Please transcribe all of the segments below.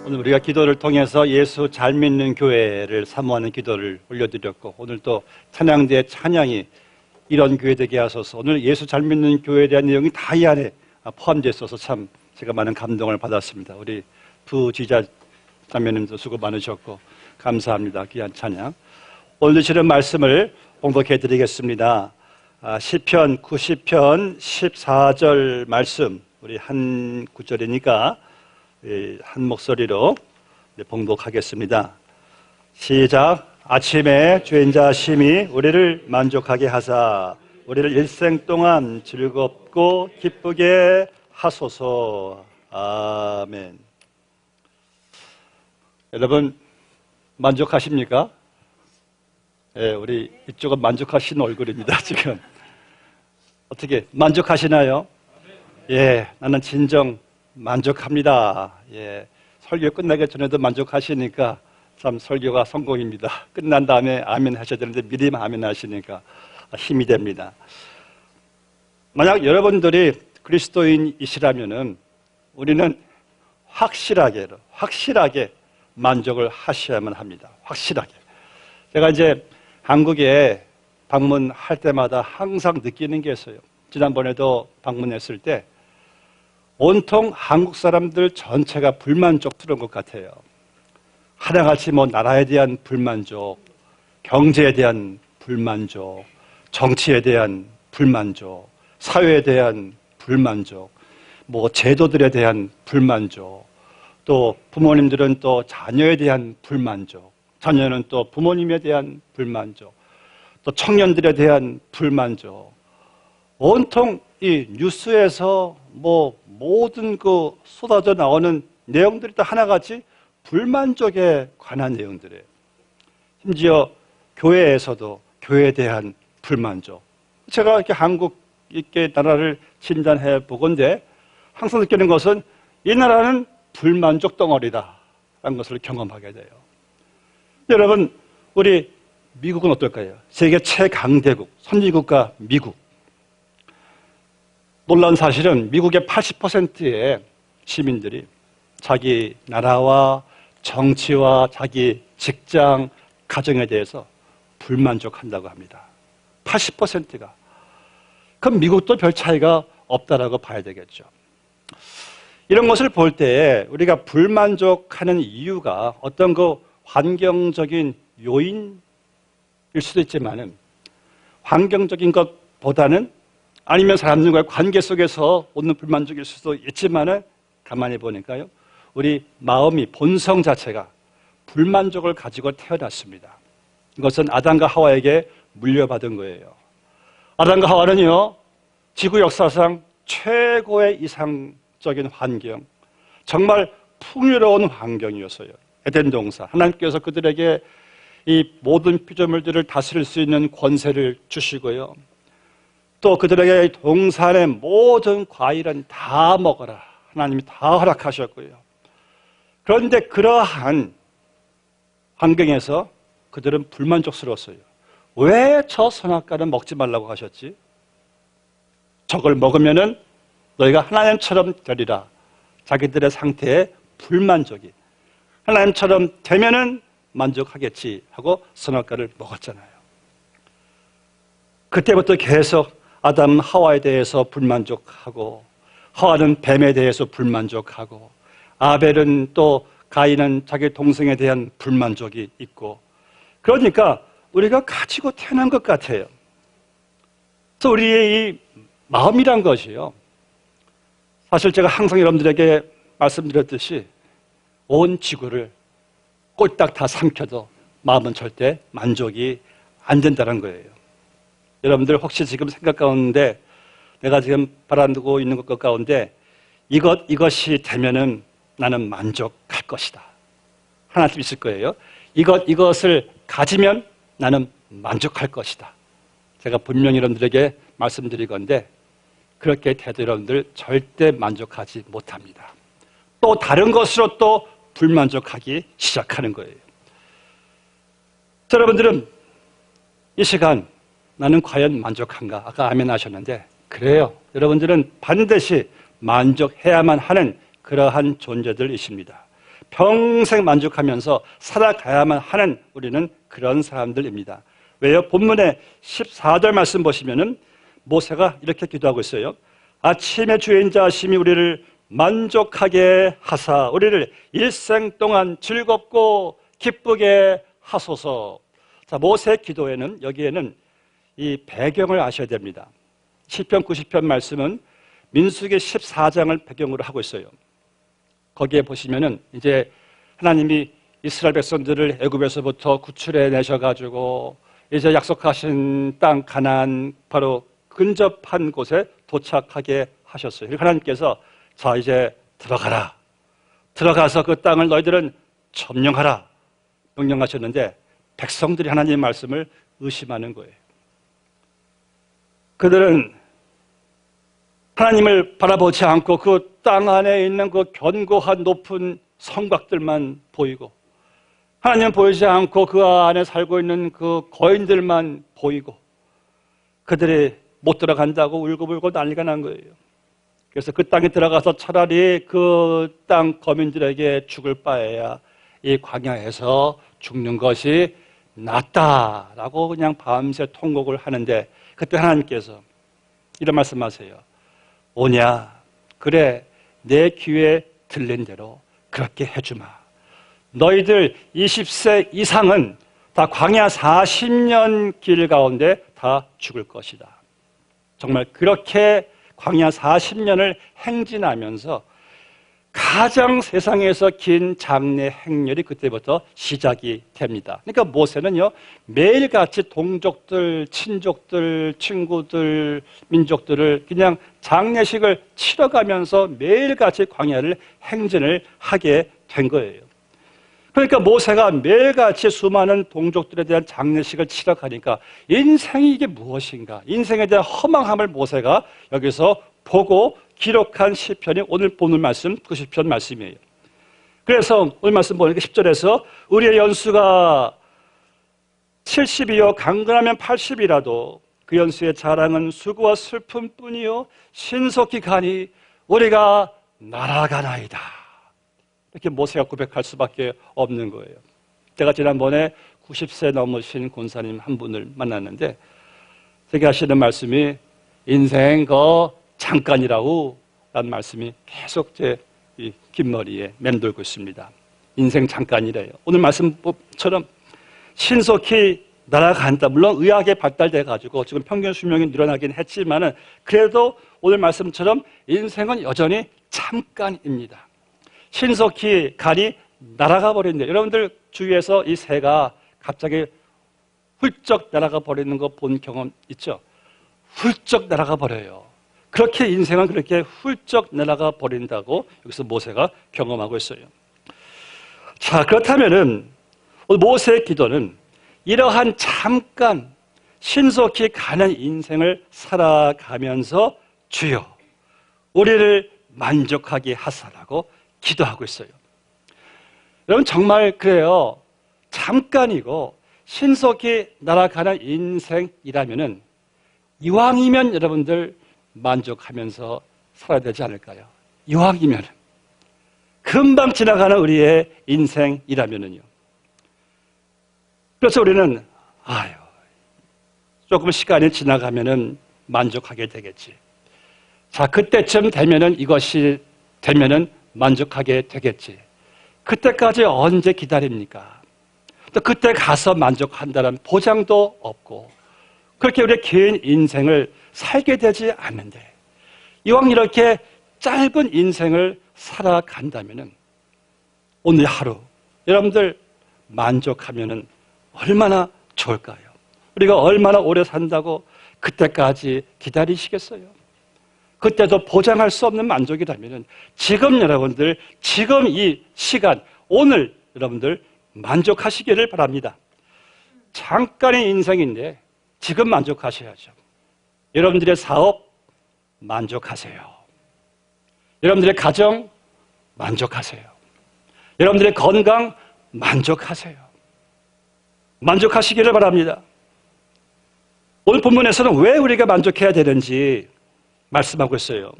오늘 우리가 기도를 통해서 예수 잘 믿는 교회를 사모하는 기도를 올려드렸고, 오늘 또 찬양대의 찬양이 이런 교회 되게 하소서. 오늘 예수 잘 믿는 교회에 대한 내용이 다 이 안에 포함되어 있어서 참 제가 많은 감동을 받았습니다. 우리 부지자 자매님도 수고 많으셨고 감사합니다. 귀한 찬양. 오늘 드시는 말씀을 봉독해 드리겠습니다. 시편 90편 14절 말씀, 우리 한 구절이니까 한 목소리로 봉독하겠습니다. 시작. 아침에 주인자 심히 우리를 만족하게 하사 우리를 일생 동안 즐겁고 기쁘게 하소서. 아멘. 여러분 만족하십니까? 예, 우리 이쪽은 만족하신 얼굴입니다. 지금 어떻게 만족하시나요? 예, 나는 진정 만족합니다. 예, 설교 끝나기 전에도 만족하시니까 참 설교가 성공입니다. 끝난 다음에 아멘 하셔야 되는데 미리 아멘 하시니까 힘이 됩니다. 만약 여러분들이 그리스도인이시라면은 우리는 확실하게 만족을 하셔야만 합니다. 확실하게. 제가 이제 한국에 방문할 때마다 항상 느끼는 게 있어요. 지난번에도 방문했을 때 온통 한국 사람들 전체가 불만족스러운 것 같아요. 하나같이 나라에 대한 불만족, 경제에 대한 불만족, 정치에 대한 불만족, 사회에 대한 불만족, 제도들에 대한 불만족, 또 부모님들은 또 자녀에 대한 불만족, 자녀는 또 부모님에 대한 불만족, 또 청년들에 대한 불만족, 온통 이 뉴스에서 모든 쏟아져 나오는 내용들이 다 하나같이 불만족에 관한 내용들이에요. 심지어 교회에서도 교회에 대한 불만족. 제가 이렇게 한국 있게 나라를 진단해 보건대 항상 느끼는 것은 이 나라는 불만족 덩어리다 라는 것을 경험하게 돼요. 여러분, 우리 미국은 어떨까요? 세계 최강대국, 선진국가 미국. 놀라운 사실은 미국의 80%의 시민들이 자기 나라와 정치와 자기 직장, 가정에 대해서 불만족한다고 합니다. 80%가. 그럼 미국도 별 차이가 없다라고 봐야 되겠죠. 이런 것을 볼 때 우리가 불만족하는 이유가 어떤 환경적인 요인일 수도 있지만은 환경적인 것보다는 아니면 사람들과의 관계 속에서 오는 불만족일 수도 있지만은 가만히 보니까요. 우리 마음이 본성 자체가 불만족을 가지고 태어났습니다. 이것은 아담과 하와에게 물려받은 거예요. 아담과 하와는요. 지구 역사상 최고의 이상적인 환경, 정말 풍요로운 환경이었어요. 에덴 동산. 하나님께서 그들에게 이 모든 피조물들을 다스릴 수 있는 권세를 주시고요. 또 그들에게 동산의 모든 과일은 다 먹어라. 하나님이 다 허락하셨고요. 그런데 그러한 환경에서 그들은 불만족스러웠어요. 왜 저 선악과는 먹지 말라고 하셨지? 저걸 먹으면은 너희가 하나님처럼 되리라. 자기들의 상태에 불만족이. 하나님처럼 되면은 만족하겠지 하고 선악과를 먹었잖아요. 그때부터 계속 아담 하와에 대해서 불만족하고, 하와는 뱀에 대해서 불만족하고, 아벨은 또 가인은 자기 동생에 대한 불만족이 있고, 그러니까 우리가 가지고 태어난 것 같아요. 그래서 우리의 이 마음이란 것이요. 사실 제가 항상 여러분들에게 말씀드렸듯이 온 지구를 꼴딱 다 삼켜도 마음은 절대 만족이 안 된다는 거예요. 여러분들 혹시 지금 생각 가운데 내가 지금 바라보고 있는 것 가운데 이것이 되면은 나는 만족할 것이다. 하나쯤 있을 거예요. 이것을 가지면 나는 만족할 것이다. 제가 분명히 여러분들에게 말씀드리건데 그렇게 돼도 여러분들 절대 만족하지 못합니다. 또 다른 것으로 또 불만족하기 시작하는 거예요. 여러분들은 이 시간 나는 과연 만족한가? 아까 아멘 하셨는데 그래요. 여러분들은 반드시 만족해야만 하는 그러한 존재들이십니다. 평생 만족하면서 살아가야만 하는 우리는 그런 사람들입니다. 왜요? 본문의 14절 말씀 보시면은 모세가 이렇게 기도하고 있어요. 아침의 주인자심이 우리를 만족하게 하사 우리를 일생 동안 즐겁고 기쁘게 하소서. 자, 모세의 기도에는 여기에는 이 배경을 아셔야 됩니다. 시편 90편 말씀은 민수기 14장을 배경으로 하고 있어요. 거기에 보시면은 이제 하나님이 이스라엘 백성들을 애굽에서부터 구출해 내셔가지고 이제 약속하신 땅 가나안 바로 근접한 곳에 도착하게 하셨어요. 그리고 하나님께서 자 이제 들어가라. 들어가서 그 땅을 너희들은 점령하라. 명령하셨는데 백성들이 하나님의 말씀을 의심하는 거예요. 그들은 하나님을 바라보지 않고 그 땅 안에 있는 그 견고한 높은 성곽들만 보이고 하나님 보이지 않고 그 안에 살고 있는 그 거인들만 보이고 그들이 못 들어간다고 울고불고 난리가 난 거예요. 그래서 그 땅에 들어가서 차라리 그 땅 거민들에게 죽을 바에야 이 광야에서 죽는 것이 낫다라고 그냥 밤새 통곡을 하는데 그때 하나님께서 이런 말씀하세요. 오냐? 그래, 내 귀에 들린 대로 그렇게 해주마. 너희들 20세 이상은 다 광야 40년 길 가운데 다 죽을 것이다. 정말 그렇게 광야 40년을 행진하면서 가장 세상에서 긴 장래 행렬이 그때부터 시작이 됩니다. 그러니까 모세는요 매일같이 동족들, 친족들, 친구들, 민족들을 그냥 장례식을 치러가면서 매일같이 광야를 행진을 하게 된 거예요. 그러니까 모세가 매일같이 수많은 동족들에 대한 장례식을 치러가니까 인생이 이게 무엇인가, 인생에 대한 허망함을 모세가 여기서 보고 기록한 시편이 오늘 보는 말씀, 그 시편 말씀이에요. 그래서 오늘 말씀 보니까 10절에서 우리의 연수가 70이요 강건하면 80이라도 그 연수의 자랑은 수고와 슬픔뿐이요 신속히 가니 우리가 날아가나이다. 이렇게 모세가 고백할 수밖에 없는 거예요. 제가 지난번에 90세 넘으신 권사님 한 분을 만났는데 제가 하시는 말씀이 인생 잠깐이라고 라는 말씀이 계속 제 긴 머리에 맴돌고 있습니다. 인생 잠깐이래요. 오늘 말씀처럼 신속히 날아간다. 물론 의학에 발달돼 가지고 지금 평균 수명이 늘어나긴 했지만은 그래도 오늘 말씀처럼 인생은 여전히 잠깐입니다. 신속히 가니 날아가 버린다. 여러분들 주위에서 이 새가 갑자기 훌쩍 날아가 버리는 거 본 경험 있죠? 훌쩍 날아가 버려요. 그렇게 인생은 그렇게 훌쩍 날아가 버린다고 여기서 모세가 경험하고 있어요. 자, 그렇다면은 오늘 모세의 기도는 이러한 잠깐 신속히 가는 인생을 살아가면서 주여 우리를 만족하게 하사라고 기도하고 있어요. 여러분 정말 그래요. 잠깐이고 신속히 날아가는 인생이라면은 이왕이면 여러분들 만족하면서 살아야 되지 않을까요? 이왕이면 금방 지나가는 우리의 인생이라면은요. 그래서 우리는 조금 시간이 지나가면은 만족하게 되겠지. 자, 그때쯤 되면은 이것이 되면은 만족하게 되겠지. 그때까지 언제 기다립니까? 또 그때 가서 만족한다는 보장도 없고 그렇게 우리의 긴 인생을 살게 되지 않는데 이왕 이렇게 짧은 인생을 살아간다면은 오늘 하루 여러분들 만족하면은 얼마나 좋을까요? 우리가 얼마나 오래 산다고 그때까지 기다리시겠어요? 그때도 보장할 수 없는 만족이라면은 지금 여러분들 지금 이 시간 오늘 여러분들 만족하시기를 바랍니다. 잠깐의 인생인데 지금 만족하셔야죠. 여러분들의 사업 만족하세요. 여러분들의 가정 만족하세요. 여러분들의 건강 만족하세요. 만족하시기를 바랍니다. 오늘 본문에서는 왜 우리가 만족해야 되는지 말씀하고 있어요.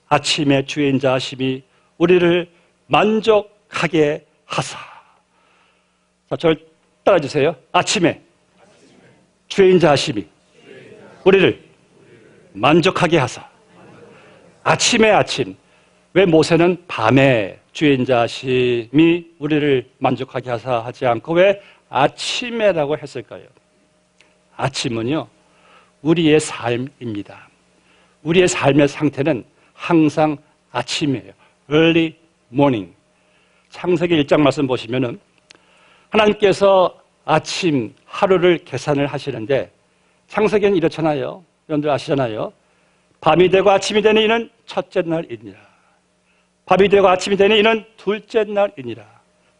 아침의 주인자 하심이 우리를 만족하게 만족하게 하사. 자, 저를 따라주세요. 아침에 주의 인자하심이 우리를 만족하게 하사. 아침에 아침. 왜 모세는 밤에 주의 인자하심이 우리를 만족하게 하사 하지 않고 왜 아침에라고 했을까요? 아침은요, 우리의 삶입니다. 우리의 삶의 상태는 항상 아침이에요. Early morning. 창세기 1장 말씀 보시면은 하나님께서 아침 하루를 계산을 하시는데 창세기는 이렇잖아요. 여러분들 아시잖아요. 밤이 되고 아침이 되는 이는 첫째 날이니라. 밤이 되고 아침이 되는 이는 둘째 날이니라.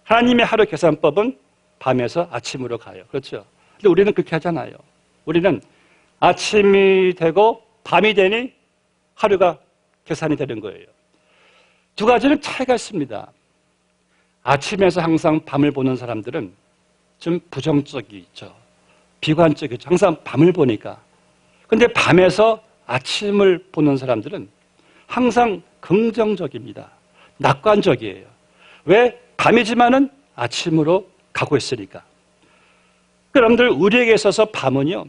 하나님의 하루 계산법은 밤에서 아침으로 가요. 그렇죠? 근데 우리는 그렇게 하잖아요. 우리는 아침이 되고 밤이 되니 하루가 계산이 되는 거예요. 두 가지는 차이가 있습니다. 아침에서 항상 밤을 보는 사람들은 좀 부정적이죠. 비관적이죠. 항상 밤을 보니까. 근데 밤에서 아침을 보는 사람들은 항상 긍정적입니다. 낙관적이에요. 왜? 밤이지만은 아침으로 가고 있으니까. 여러분들, 우리에게 있어서 밤은요,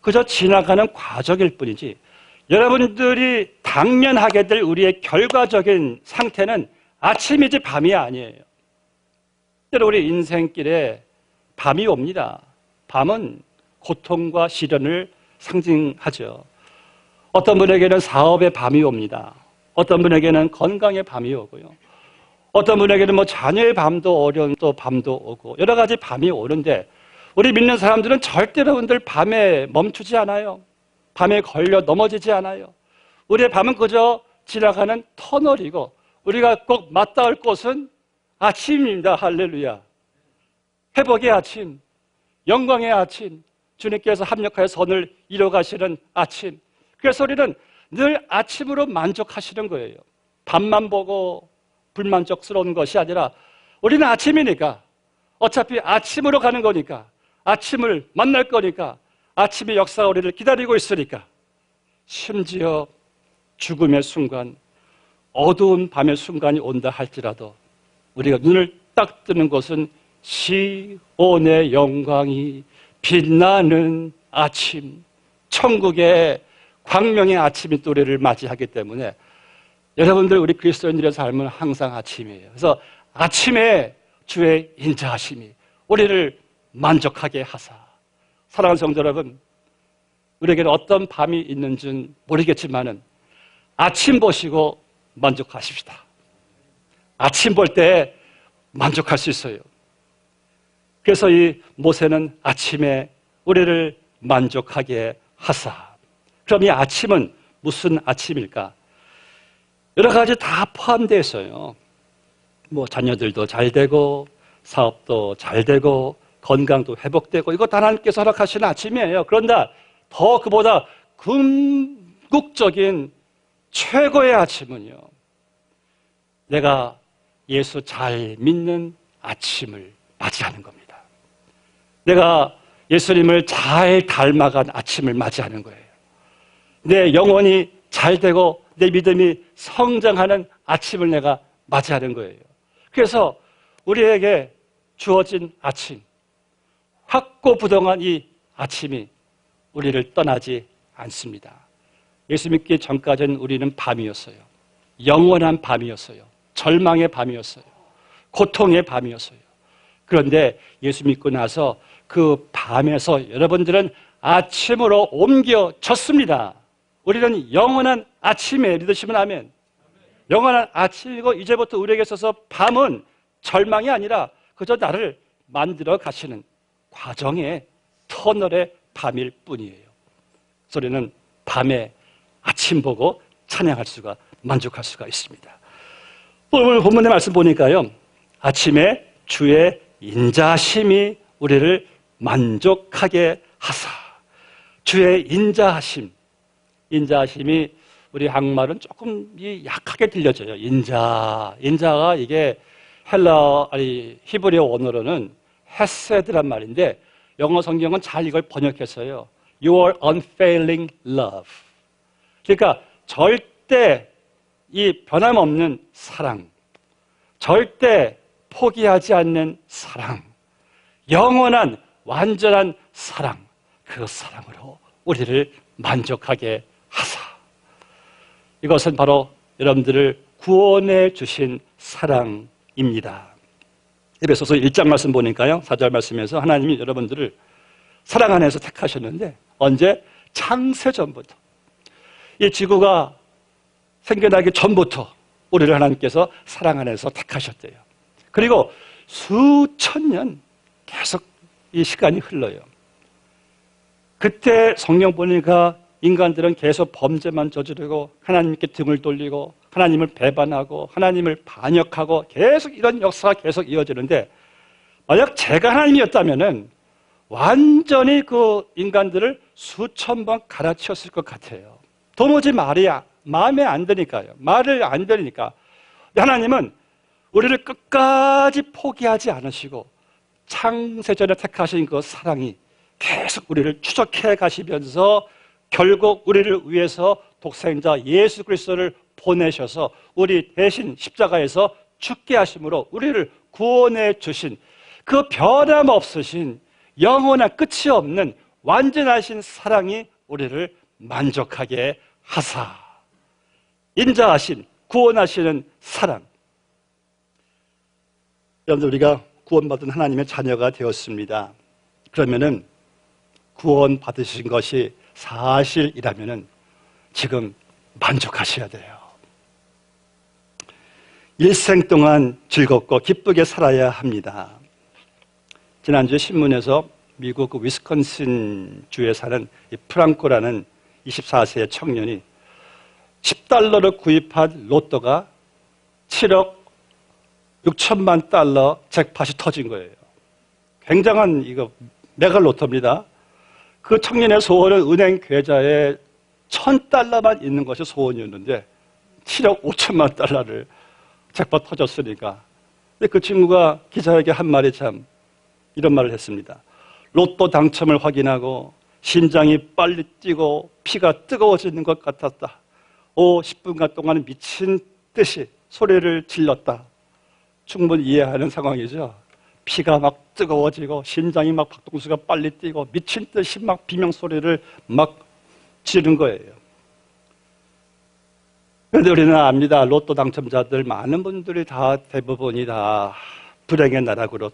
그저 지나가는 과정일 뿐이지 여러분들이 당면하게 될 우리의 결과적인 상태는 아침이지 밤이 아니에요. 우리 인생길에 밤이 옵니다. 밤은 고통과 시련을 상징하죠. 어떤 분에게는 사업의 밤이 옵니다. 어떤 분에게는 건강의 밤이 오고요. 어떤 분에게는 자녀의 밤도 어려운 또 밤도 오고 여러 가지 밤이 오는데 우리 믿는 사람들은 절대로 여러분들 밤에 멈추지 않아요. 밤에 걸려 넘어지지 않아요. 우리의 밤은 그저 지나가는 터널이고 우리가 꼭 맞닿을 곳은 아침입니다. 할렐루야. 회복의 아침, 영광의 아침, 주님께서 합력하여 선을 이뤄가시는 아침. 그래서 우리는 늘 아침으로 만족하시는 거예요. 밤만 보고 불만족스러운 것이 아니라 우리는 아침이니까 어차피 아침으로 가는 거니까 아침을 만날 거니까 아침의 역사가 우리를 기다리고 있으니까 심지어 죽음의 순간, 어두운 밤의 순간이 온다 할지라도 우리가 눈을 딱 뜨는 것은 시온의 영광이 빛나는 아침, 천국의 광명의 아침이 또 우리를 맞이하기 때문에 여러분들, 우리 그리스도인들의 삶은 항상 아침이에요. 그래서 아침에 주의 인자하심이 우리를 만족하게 하사. 사랑하는 성도 여러분, 우리에게는 어떤 밤이 있는지는 모르겠지만은 아침 보시고 만족하십시다. 아침 볼 때 만족할 수 있어요. 그래서 이 모세는 아침에 우리를 만족하게 하사. 그럼 이 아침은 무슨 아침일까? 여러 가지 다 포함되어 있어요. 자녀들도 잘 되고 사업도 잘 되고 건강도 회복되고 이거 다 하나님께서 허락하시는 아침이에요. 그런데 더 그보다 궁극적인 최고의 아침은요, 내가 예수 잘 믿는 아침을 맞이하는 겁니다. 내가 예수님을 잘 닮아간 아침을 맞이하는 거예요. 내 영혼이 잘 되고 내 믿음이 성장하는 아침을 내가 맞이하는 거예요. 그래서 우리에게 주어진 아침, 확고부동한 이 아침이 우리를 떠나지 않습니다. 예수 믿기 전까지는 우리는 밤이었어요. 영원한 밤이었어요. 절망의 밤이었어요. 고통의 밤이었어요. 그런데 예수 믿고 나서 그 밤에서 여러분들은 아침으로 옮겨졌습니다. 우리는 영원한 아침에, 믿으시면 아멘. 영원한 아침이고 이제부터 우리에게 있어서 밤은 절망이 아니라 그저 나를 만들어 가시는 과정의 터널의 밤일 뿐이에요. 그래서 우리는 밤에 아침 보고 찬양할 수가, 만족할 수가 있습니다. 오늘 본문의 말씀 보니까요, 아침에 주의 인자하심이 우리를 만족하게 하사. 주의 인자하심. 인자하심이 우리 한국말은 조금 약하게 들려져요. 인자가 이게 히브리어 원어로는 헤세드란 말인데 영어 성경은 잘 이걸 번역했어요. Your unfailing love. 그러니까 절대 이 변함없는 사랑, 절대 포기하지 않는 사랑, 영원한 완전한 사랑, 그 사랑으로 우리를 만족하게 하사. 이것은 바로 여러분들을 구원해 주신 사랑입니다. 에베소서 1장 말씀 보니까요, 4절 말씀에서 하나님이 여러분들을 사랑 안에서 택하셨는데, 언제? 창세전부터, 이 지구가 생겨나기 전부터 우리를 하나님께서 사랑 안에서 택하셨대요. 그리고 수천 년 계속 이 시간이 흘러요. 그때 성경 보니까 인간들은 계속 범죄만 저지르고 하나님께 등을 돌리고 하나님을 배반하고 하나님을 반역하고 계속 이런 역사가 계속 이어지는데, 만약 제가 하나님이었다면은 완전히 그 인간들을 수천 번 갈아치웠을 것 같아요. 도무지 마음에 안 드니까요. 말을 안 들으니까. 하나님은 우리를 끝까지 포기하지 않으시고 창세전에 택하신 그 사랑이 계속 우리를 추적해 가시면서 결국 우리를 위해서 독생자 예수 그리스도를 보내셔서 우리 대신 십자가에서 죽게 하심으로 우리를 구원해 주신 그 변함없으신 영원한 끝이 없는 완전하신 사랑이 우리를 만족하게 하사. 인자하신, 구원하시는 사랑. 여러분들, 우리가 구원받은 하나님의 자녀가 되었습니다. 그러면은 구원 받으신 것이 사실이라면은 지금 만족하셔야 돼요. 일생 동안 즐겁고 기쁘게 살아야 합니다. 지난주에 신문에서 미국 위스콘신 주에 사는 이 프랑코라는 24세의 청년이 $10를 구입한 로또가 7억 6천만 달러 잭팟이 터진 거예요. 굉장한 이거 메가 로또입니다. 그 청년의 소원은 은행 계좌에 $1,000만 있는 것이 소원이었는데 7억 5천만 달러를 잭팟 터졌으니까. 근데 그 친구가 기자에게 한 말이 참 이런 말을 했습니다. 로또 당첨을 확인하고 심장이 빨리 뛰고 피가 뜨거워지는 것 같았다. 10분간 동안 미친 듯이 소리를 질렀다. 충분히 이해하는 상황이죠. 피가 막 뜨거워지고 심장이 막 박동수가 빨리 뛰고 미친 듯이 막 비명소리를 막 지른 거예요. 그런데 우리는 압니다. 로또 당첨자들 많은 분들이 다 대부분이 다 불행의 나락으로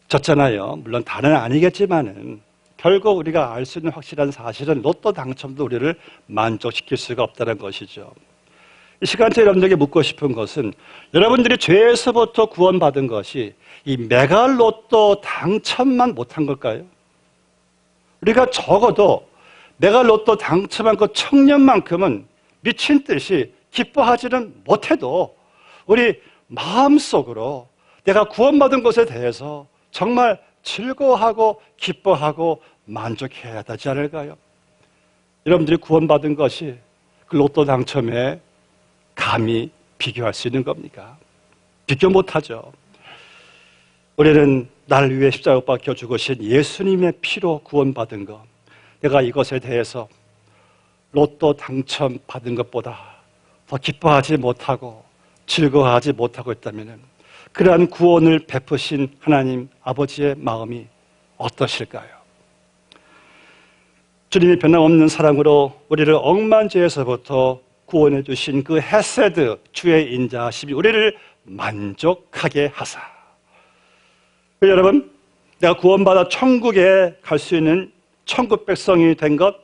떨어졌잖아요. 물론 다는 아니겠지만은 결국 우리가 알 수 있는 확실한 사실은 로또 당첨도 우리를 만족시킬 수가 없다는 것이죠. 이 시간대 여러분들에게 묻고 싶은 것은, 여러분들이 죄에서부터 구원받은 것이 이 메가로또 당첨만 못한 걸까요? 우리가 적어도 메가로또 당첨한 그 청년만큼은 미친 듯이 기뻐하지는 못해도 우리 마음속으로 내가 구원받은 것에 대해서 정말 즐거워하고 기뻐하고 만족해야 되지 않을까요? 여러분들이 구원받은 것이 그 로또 당첨에 감히 비교할 수 있는 겁니까? 비교 못하죠. 우리는 나를 위해 십자가 못 박혀 죽으신 예수님의 피로 구원받은 것, 내가 이것에 대해서 로또 당첨 받은 것보다 더 기뻐하지 못하고 즐거워하지 못하고 있다면 그러한 구원을 베푸신 하나님 아버지의 마음이 어떠실까요? 주님이 변함없는 사랑으로 우리를 억만 죄에서부터 구원해 주신 그 헤세드, 주의 인자하심이 우리를 만족하게 하사. 여러분, 내가 구원받아 천국에 갈 수 있는 천국 백성이 된 것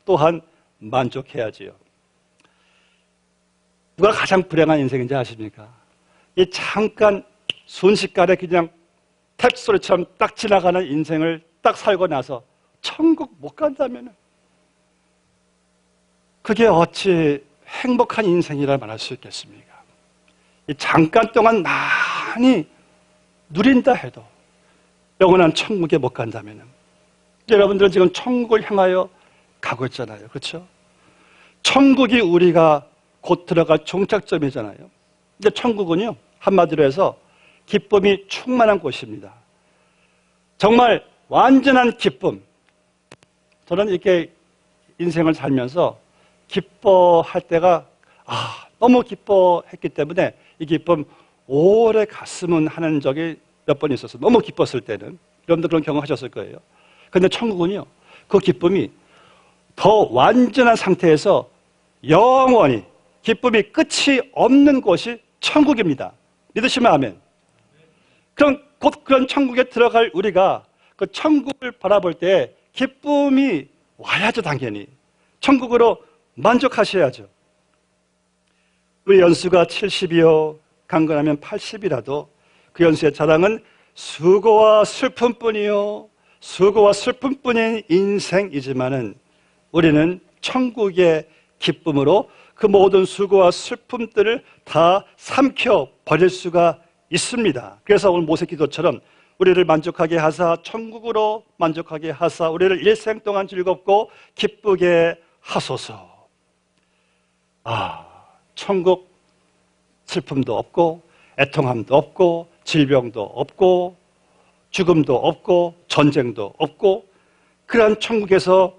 또한 만족해야지요. 누가 가장 불행한 인생인지 아십니까? 이 잠깐 순식간에 그냥 탭소리처럼 딱 지나가는 인생을 딱 살고 나서 천국 못 간다면 그게 어찌 행복한 인생이라 말할 수 있겠습니까? 이 잠깐 동안 많이 누린다 해도 영원한 천국에 못 간다면, 여러분들은 지금 천국을 향하여 가고 있잖아요. 그렇죠? 천국이 우리가 곧 들어갈 종착점이잖아요. 근데 천국은요, 한마디로 해서 기쁨이 충만한 곳입니다. 정말 완전한 기쁨. 저는 이렇게 인생을 살면서 기뻐할 때가 너무 기뻐했기 때문에 이 기쁨 오래 갔으면 하는 적이 몇 번 있었어요. 너무 기뻤을 때는. 여러분들 그런 경험하셨을 거예요. 그런데 천국은요, 그 기쁨이 더 완전한 상태에서 영원히 기쁨이 끝이 없는 곳이 천국입니다. 믿으시면 아멘. 곧 그런 천국에 들어갈 우리가 그 천국을 바라볼 때 기쁨이 와야죠, 당연히. 천국으로 만족하셔야죠. 우리 연수가 70이요, 강건하면 80이라도 그 연수의 자랑은 수고와 슬픔뿐이요, 수고와 슬픔뿐인 인생이지만은 우리는 천국의 기쁨으로 그 모든 수고와 슬픔들을 다 삼켜 버릴 수가 있습니다. 그래서 오늘 모세 기도처럼 우리를 만족하게 하사 천국으로 만족하게 하사 우리를 일생 동안 즐겁고 기쁘게 하소서. 천국 슬픔도 없고 애통함도 없고 질병도 없고 죽음도 없고 전쟁도 없고 그러한 천국에서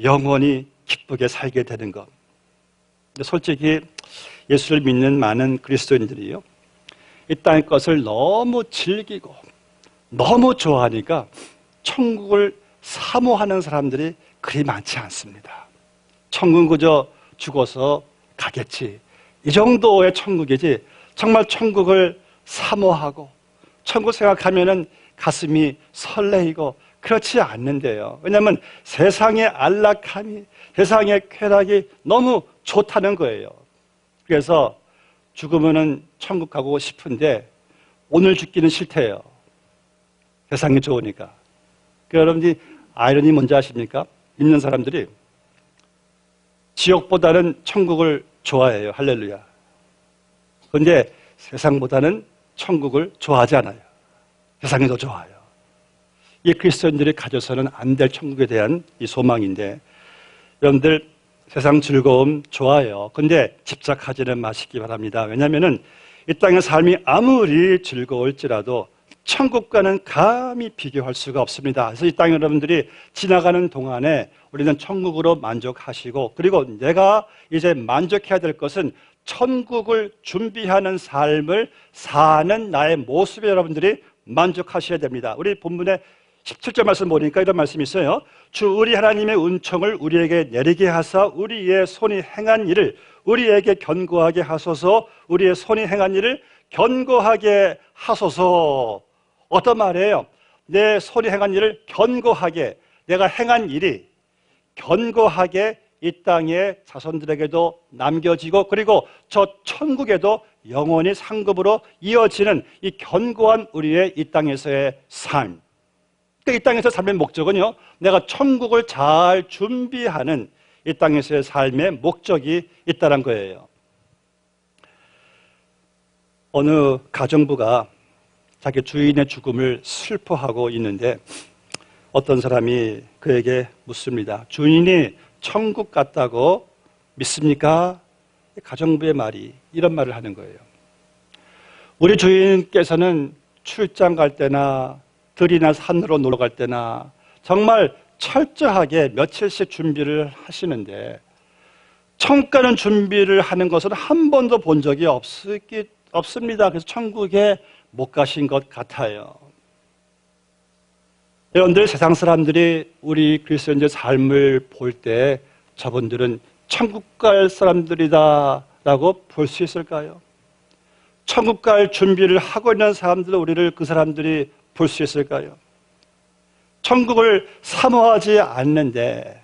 영원히 기쁘게 살게 되는 것. 근데 솔직히 예수를 믿는 많은 그리스도인들이요, 이 땅의 것을 너무 즐기고 너무 좋아하니까 천국을 사모하는 사람들이 그리 많지 않습니다. 천국은 그저 죽어서 가겠지, 이 정도의 천국이지 정말 천국을 사모하고 천국 생각하면은 가슴이 설레이고 그렇지 않는데요. 왜냐하면 세상의 안락함이, 세상의 쾌락이 너무 좋다는 거예요. 그래서 죽으면은 천국 가고 싶은데 오늘 죽기는 싫대요. 세상이 좋으니까. 여러분들이 아이러니 뭔지 아십니까? 믿는 사람들이 지옥보다는 천국을 좋아해요. 할렐루야. 그런데 세상보다는 천국을 좋아하지 않아요. 세상이 더 좋아요. 이 그리스도인들이 가져서는 안 될 천국에 대한 이 소망인데, 여러분들 세상 즐거움 좋아요. 근데 집착하지는 마시기 바랍니다. 왜냐하면 이 땅의 삶이 아무리 즐거울지라도 천국과는 감히 비교할 수가 없습니다. 그래서 이 땅 여러분들이 지나가는 동안에 우리는 천국으로 만족하시고, 그리고 내가 이제 만족해야 될 것은 천국을 준비하는 삶을 사는 나의 모습에 여러분들이 만족하셔야 됩니다. 우리 본문의 17절 말씀 보니까 이런 말씀이 있어요. 주 우리 하나님의 은총을 우리에게 내리게 하사 우리의 손이 행한 일을 우리에게 견고하게 하소서. 우리의 손이 행한 일을 견고하게 하소서. 어떤 말이에요? 내 손이 행한 일을 견고하게, 내가 행한 일이 견고하게 이 땅의 자손들에게도 남겨지고, 그리고 저 천국에도 영원히 상급으로 이어지는 이 견고한 우리의 이 땅에서의 삶. 이 땅에서 삶의 목적은요, 내가 천국을 잘 준비하는 이 땅에서의 삶의 목적이 있다는 거예요. 어느 가정부가 자기 주인의 죽음을 슬퍼하고 있는데 어떤 사람이 그에게 묻습니다. 주인이 천국 갔다고 믿습니까? 가정부의 말이 이런 말을 하는 거예요. 우리 주인께서는 출장 갈 때나 들이나 산으로 놀러 갈 때나 정말 철저하게 며칠씩 준비를 하시는데 천국 가는 준비를 하는 것은 한 번도 본 적이 없습니다. 그래서 천국에 못 가신 것 같아요. 여러분들, 세상 사람들이 우리 그리스도인의 삶을 볼 때 저분들은 천국 갈 사람들이다 라고 볼 수 있을까요? 천국 갈 준비를 하고 있는 사람들은 우리를 그 사람들이 볼 수 있을까요? 천국을 사모하지 않는데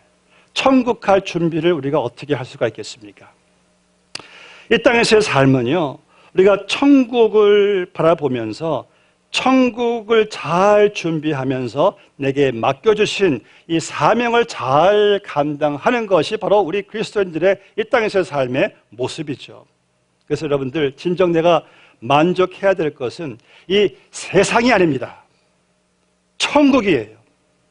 천국 갈 준비를 우리가 어떻게 할 수가 있겠습니까? 이 땅에서의 삶은요, 우리가 천국을 바라보면서 천국을 잘 준비하면서 내게 맡겨주신 이 사명을 잘 감당하는 것이 바로 우리 그리스도인들의 이 땅에서의 삶의 모습이죠. 그래서 여러분들, 진정 내가 만족해야 될 것은 이 세상이 아닙니다. 천국이에요.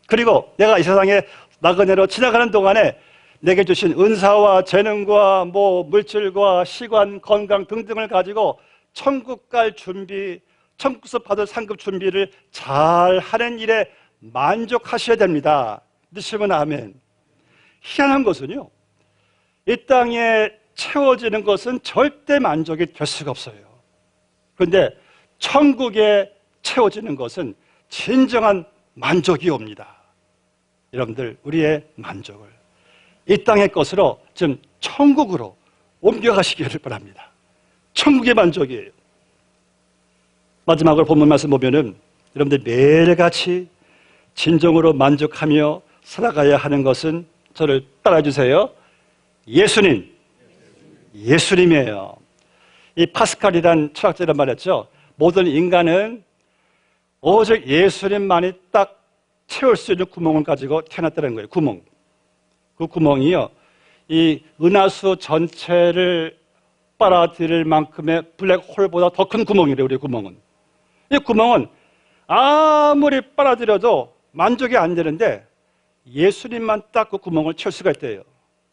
그리고 내가 이 세상에 나그네로 지나가는 동안에 내게 주신 은사와 재능과 물질과 시간, 건강 등등을 가지고 천국 갈 준비, 천국에서 받을 상급 준비를 잘 하는 일에 만족하셔야 됩니다. 믿으시면 아멘. 희한한 것은요, 이 땅에 채워지는 것은 절대 만족이 될 수가 없어요. 그런데 천국에 채워지는 것은 진정한 만족이 옵니다. 여러분들, 우리의 만족을 이 땅의 것으로 좀 천국으로 옮겨가시기를 바랍니다. 천국의 만족이에요. 마지막으로 본문 말씀 보면은 여러분들 매일같이 진정으로 만족하며 살아가야 하는 것은, 저를 따라주세요, 예수님이에요. 이 파스칼이란 철학자란 말했죠. 모든 인간은 오직 예수님만이 딱 채울 수 있는 구멍을 가지고 태어났다는 거예요. 구멍. 그 구멍이요, 이 은하수 전체를 빨아들일 만큼의 블랙홀보다 더 큰 구멍이래요. 우리 구멍은. 이 구멍은 아무리 빨아들여도 만족이 안 되는데 예수님만 딱 그 구멍을 채울 수가 있대요.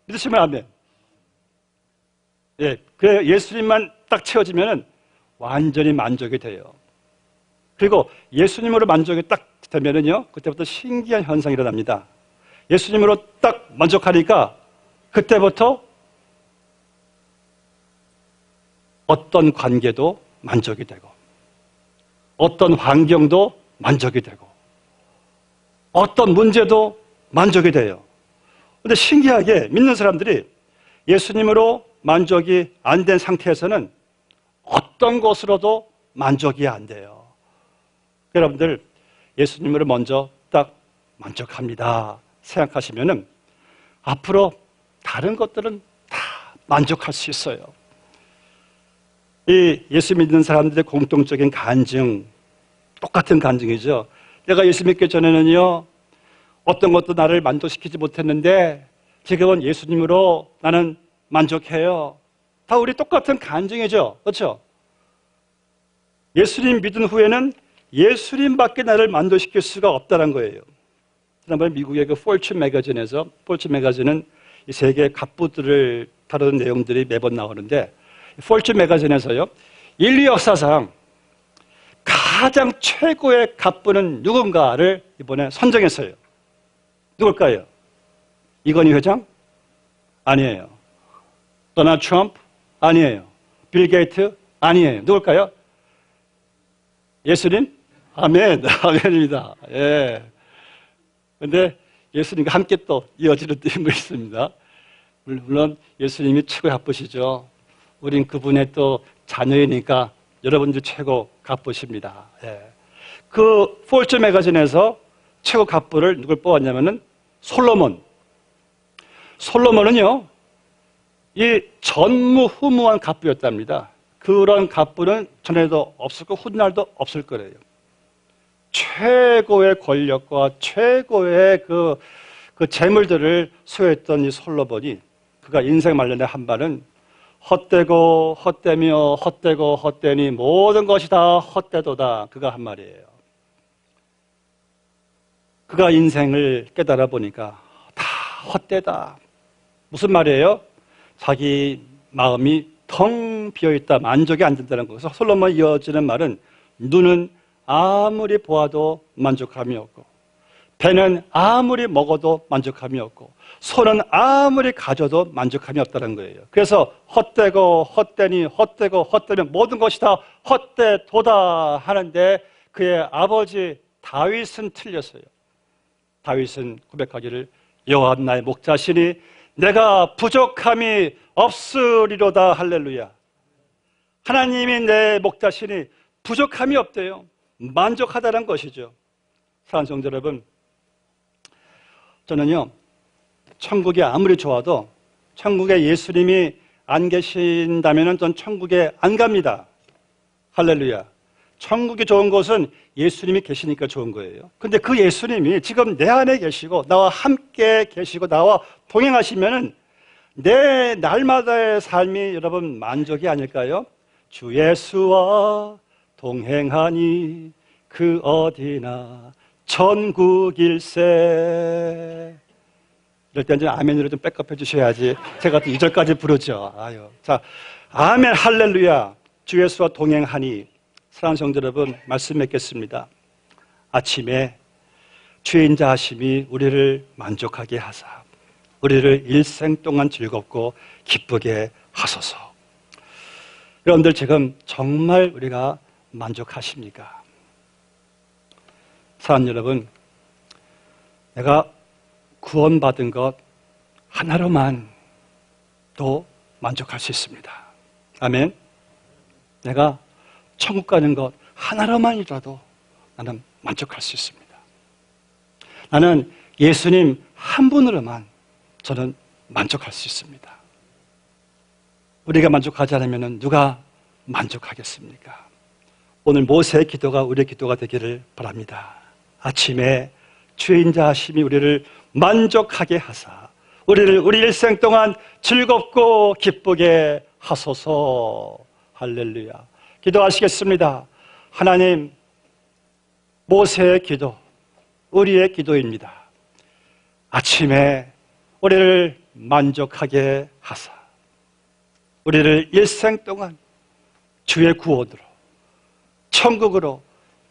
믿으시면 아멘. 예, 그래, 예수님만 딱 채워지면은 완전히 만족이 돼요. 그리고 예수님으로 만족이 딱 되면은요, 그때부터 신기한 현상이 일어납니다. 예수님으로 딱 만족하니까 그때부터 어떤 관계도 만족이 되고, 어떤 환경도 만족이 되고, 어떤 문제도 만족이 돼요. 그런데 신기하게 믿는 사람들이 예수님으로 만족이 안 된 상태에서는 어떤 것으로도 만족이 안 돼요. 여러분들, 예수님으로 먼저 딱 만족합니다 생각하시면은 앞으로 다른 것들은 다 만족할 수 있어요. 이 예수 믿는 사람들의 공통적인 간증, 똑같은 간증이죠. 내가 예수 믿기 전에는요, 어떤 것도 나를 만족시키지 못했는데 지금은 예수님으로 나는 만족해요. 다 우리 똑같은 간증이죠. 그렇죠? 예수님 믿은 후에는 예수님밖에 나를 만족시킬 수가 없다는 거예요. 지난번에 미국의 그 폴춘 매거진에서, 폴춘 매거진은 이 세계 갑부들을 다루는 내용들이 매번 나오는데, 폴춘 매거진에서요, 인류 역사상 가장 최고의 갑부는 누군가를 이번에 선정했어요. 누굴까요? 이건희 회장? 아니에요. 도널드 트럼프? 아니에요. 빌 게이트? 아니에요. 누굴까요? 예수님? 아멘. 아멘입니다. 예. 근데 예수님과 함께 또 이어지는 인물이 있습니다. 물론 예수님이 최고 바쁘시죠. 우린 그분의 또 자녀이니까 여러분들 최고 바쁘십니다. 예. 그 폴츠 매거진에서 최고 갑부를 누굴 뽑았냐면은 솔로몬. 솔로몬은요, 이 전무후무한 갑부였답니다. 그런 갑부는 전에도 없었고 훗날도 없을 거래요. 최고의 권력과 최고의 그 재물들을 소유했던 이 솔로몬이, 그가 인생 말년에 한 말은 헛되고 헛되며 헛되고 헛되니 모든 것이 다 헛되도다. 그가 한 말이에요. 그가 인생을 깨달아 보니까 다 헛되다. 무슨 말이에요? 자기 마음이 텅 비어있다, 만족이 안 된다는 거. 그래서 솔로몬이 이어지는 말은 눈은 아무리 보아도 만족함이 없고, 배는 아무리 먹어도 만족함이 없고, 손은 아무리 가져도 만족함이 없다는 거예요. 그래서 헛되고 헛되니 헛되고 헛되면 모든 것이 다 헛되도다 하는데, 그의 아버지 다윗은 틀렸어요. 다윗은 고백하기를, 여호와 나의 목자시니 내가 부족함이 없으리로다. 할렐루야. 하나님이 내 목자시니 부족함이 없대요. 만족하다는 것이죠. 사랑하는 성도 여러분, 저는요, 천국이 아무리 좋아도 천국에 예수님이 안 계신다면 전 천국에 안 갑니다. 할렐루야. 천국이 좋은 것은 예수님이 계시니까 좋은 거예요. 근데 그 예수님이 지금 내 안에 계시고 나와 함께 계시고 나와 동행하시면은 내 날마다의 삶이 여러분 만족이 아닐까요? 주 예수와 동행하니 그 어디나 천국일세. 이럴 때 이제 아멘으로 좀 백업해 주셔야지. 제가 또 2절까지 부르죠. 아유. 자, 아멘, 할렐루야. 주 예수와 동행하니. 사랑하는 성도 여러분, 말씀 맺겠습니다. 아침에 주인 자하심이 우리를 만족하게 하사 우리를 일생 동안 즐겁고 기쁘게 하소서. 여러분들 지금 정말 우리가 만족하십니까? 사랑하는 여러분, 내가 구원받은 것 하나로만 도 만족할 수 있습니다. 아멘. 내가 천국 가는 것 하나로만이라도 나는 만족할 수 있습니다. 나는 예수님 한 분으로만 저는 만족할 수 있습니다. 우리가 만족하지 않으면 누가 만족하겠습니까? 오늘 모세의 기도가 우리의 기도가 되기를 바랍니다. 아침에 주의 인자하심이 우리를 만족하게 하사 우리를 우리 일생 동안 즐겁고 기쁘게 하소서. 할렐루야. 기도하시겠습니다. 하나님, 모세의 기도, 우리의 기도입니다. 아침에 우리를 만족하게 하사 우리를 일생 동안 주의 구원으로, 천국으로,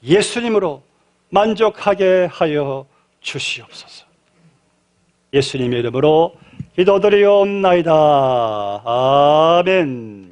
예수님으로 만족하게 하여 주시옵소서. 예수님의 이름으로 기도드리옵나이다. 아멘.